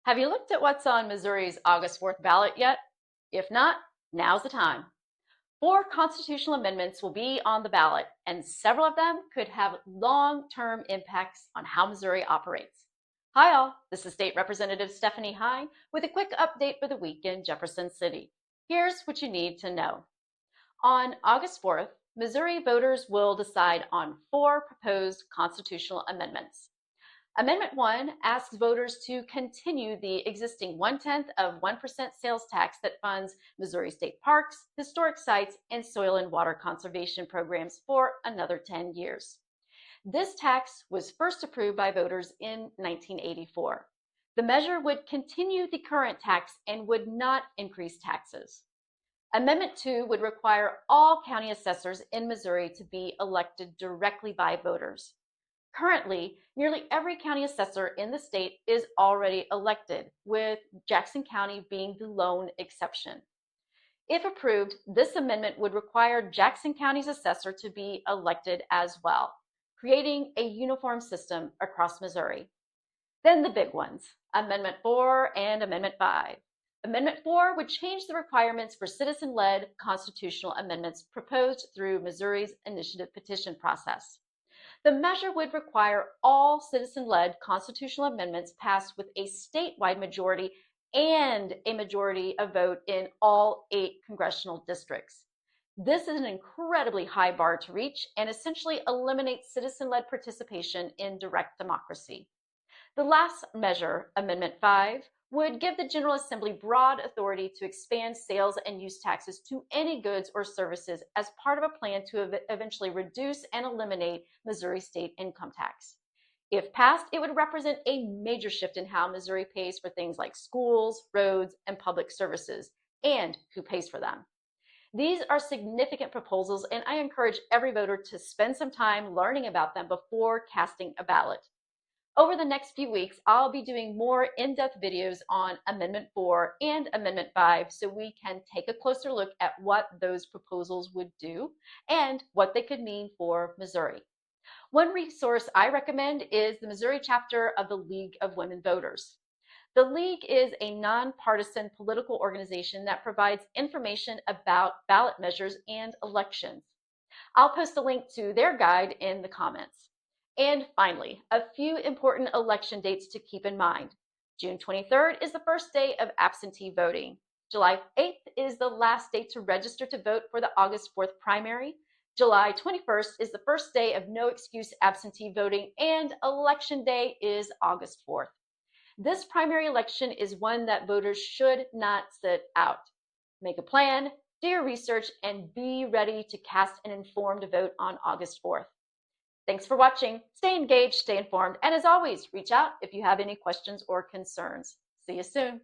Have you looked at what's on Missouri's August 4th ballot yet? If not, now's the time. Four constitutional amendments will be on the ballot, and several of them could have long-term impacts on how Missouri operates. Hi all, this is State Representative Stephanie Hein with a quick update for the week in Jefferson City. Here's what you need to know. On August 4th, Missouri voters will decide on four proposed constitutional amendments. Amendment 1 asks voters to continue the existing 0.1% sales tax that funds Missouri state parks, historic sites, and soil and water conservation programs for another 10 years. This tax was first approved by voters in 1984. The measure would continue the current tax and would not increase taxes. Amendment 2 would require all county assessors in Missouri to be elected directly by voters. Currently, nearly every county assessor in the state is already elected, with Jackson County being the lone exception. If approved, this amendment would require Jackson County's assessor to be elected as well, creating a uniform system across Missouri. Then the big ones, Amendment 4 and Amendment 5. Amendment 4 would change the requirements for citizen-led constitutional amendments proposed through Missouri's initiative petition process. The measure would require all citizen-led constitutional amendments passed with a statewide majority and a majority of vote in all 8 congressional districts. This is an incredibly high bar to reach and essentially eliminates citizen-led participation in direct democracy. The last measure, Amendment 5, would give the General Assembly broad authority to expand sales and use taxes to any goods or services as part of a plan to eventually reduce and eliminate Missouri state income tax. If passed, it would represent a major shift in how Missouri pays for things like schools, roads, and public services, and who pays for them. These are significant proposals, and I encourage every voter to spend some time learning about them before casting a ballot. Over the next few weeks, I'll be doing more in-depth videos on Amendment 4 and Amendment 5 so we can take a closer look at what those proposals would do and what they could mean for Missouri. One resource I recommend is the Missouri chapter of the League of Women Voters. The League is a nonpartisan political organization that provides information about ballot measures and elections. I'll post a link to their guide in the comments. And finally, a few important election dates to keep in mind. June 23rd is the first day of absentee voting. July 8th is the last date to register to vote for the August 4th primary. July 21st is the first day of no excuse absentee voting, and Election Day is August 4th. This primary election is one that voters should not sit out. Make a plan, do your research, and be ready to cast an informed vote on August 4th. Thanks for watching. Stay engaged, stay informed, and as always, reach out if you have any questions or concerns. See you soon.